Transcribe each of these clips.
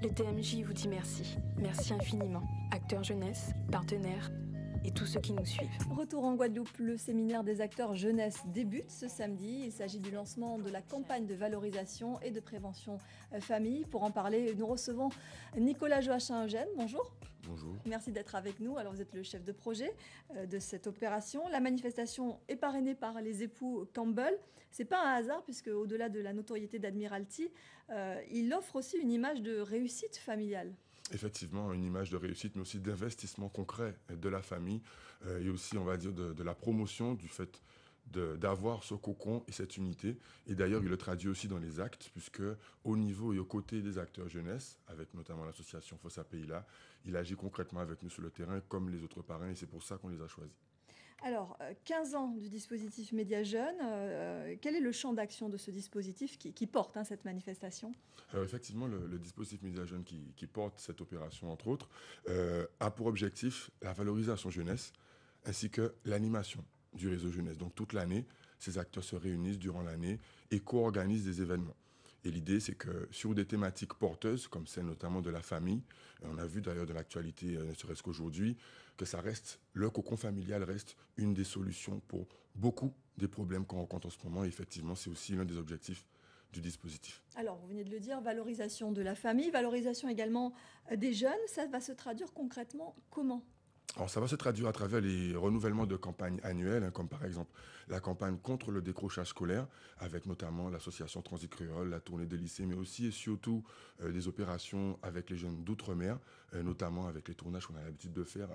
Le TMJ vous dit merci. Merci infiniment. Acteurs jeunesse, partenaires et tous ceux qui nous suivent. Retour en Guadeloupe, le séminaire des acteurs jeunesse débute ce samedi. Il s'agit du lancement de la campagne de valorisation et de prévention famille. Pour en parler, nous recevons Nicolas Joachim-Eugène. Bonjour. Bonjour. Merci d'être avec nous. Alors, vous êtes le chef de projet de cette opération. La manifestation est parrainée par les époux Campbell. C'est pas un hasard puisque, au-delà de la notoriété d'Admiralty, il offre aussi une image de réussite familiale. Effectivement, une image de réussite, mais aussi d'investissement concret de la famille et aussi, on va dire, de la promotion du fait d'avoir ce cocon et cette unité. Et d'ailleurs, il le traduit aussi dans les actes, puisque au niveau et aux côtés des acteurs jeunesse, avec notamment l'association Fossa Pays-là, il agit concrètement avec nous sur le terrain comme les autres parrains, et c'est pour ça qu'on les a choisis. Alors, 15 ans du dispositif Média Jeunes, quel est le champ d'action de ce dispositif qui porte cette manifestation? Alors effectivement, le dispositif Média Jeunes qui porte cette opération, entre autres, a pour objectif la valorisation jeunesse, ainsi que l'animation du réseau jeunesse. Donc toute l'année, ces acteurs se réunissent durant l'année et co-organisent des événements. Et l'idée, c'est que sur des thématiques porteuses, comme celle notamment de la famille, on a vu d'ailleurs de l'actualité, ne serait-ce qu'aujourd'hui, que ça reste, le cocon familial reste une des solutions pour beaucoup des problèmes qu'on rencontre en ce moment. Et effectivement, c'est aussi l'un des objectifs du dispositif. Alors, vous venez de le dire, valorisation de la famille, valorisation également des jeunes. Ça va se traduire concrètement comment ? Alors ça va se traduire à travers les renouvellements de campagnes annuelles, comme par exemple la campagne contre le décrochage scolaire, avec notamment l'association Transit-Créole, la tournée des lycées, mais aussi et surtout des opérations avec les jeunes d'outre-mer, notamment avec les tournages qu'on a l'habitude de faire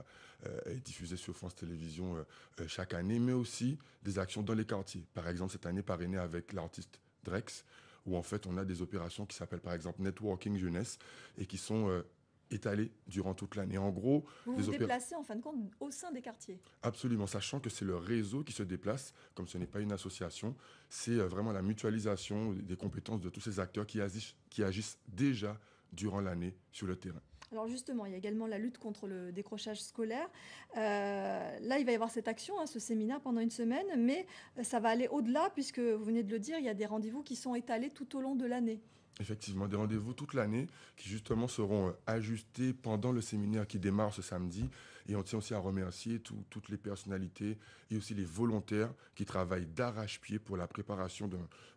et diffusés sur France Télévisions chaque année, mais aussi des actions dans les quartiers. Par exemple, cette année parrainée avec l'artiste Drex, où en fait on a des opérations qui s'appellent par exemple Networking Jeunesse et qui sont étalé durant toute l'année. En gros, vous vous déplacez en fin de compte au sein des quartiers. Absolument, sachant que c'est le réseau qui se déplace, comme ce n'est pas une association, c'est vraiment la mutualisation des compétences de tous ces acteurs qui agissent déjà durant l'année sur le terrain. Alors justement, il y a également la lutte contre le décrochage scolaire. Là, il va y avoir cette action, ce séminaire pendant une semaine, mais ça va aller au-delà puisque, vous venez de le dire, il y a des rendez-vous qui sont étalés tout au long de l'année. Effectivement, des rendez-vous toute l'année qui justement seront ajustés pendant le séminaire qui démarre ce samedi. Et on tient aussi à remercier toutes les personnalités et aussi les volontaires qui travaillent d'arrache-pied pour la préparation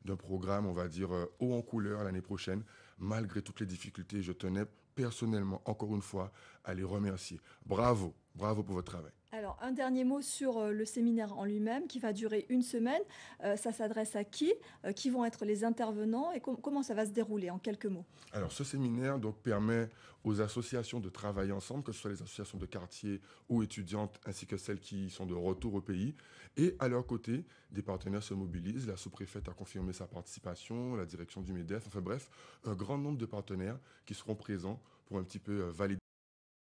d'un programme, on va dire, haut en couleur l'année prochaine, malgré toutes les difficultés. Je tenais personnellement, encore une fois, à les remercier. Bravo, bravo pour votre travail. Alors, un dernier mot sur le séminaire en lui-même qui va durer une semaine. Ça s'adresse à qui? Qui vont être les intervenants et comment ça va se dérouler en quelques mots? Alors, ce séminaire permet aux associations de travailler ensemble, que ce soit les associations de quartier ou étudiantes, ainsi que celles qui sont de retour au pays. Et à leur côté, des partenaires se mobilisent. La sous-préfète a confirmé sa participation, la direction du MEDEF, enfin bref, un grand nombre de partenaires qui seront présents pour un petit peu valider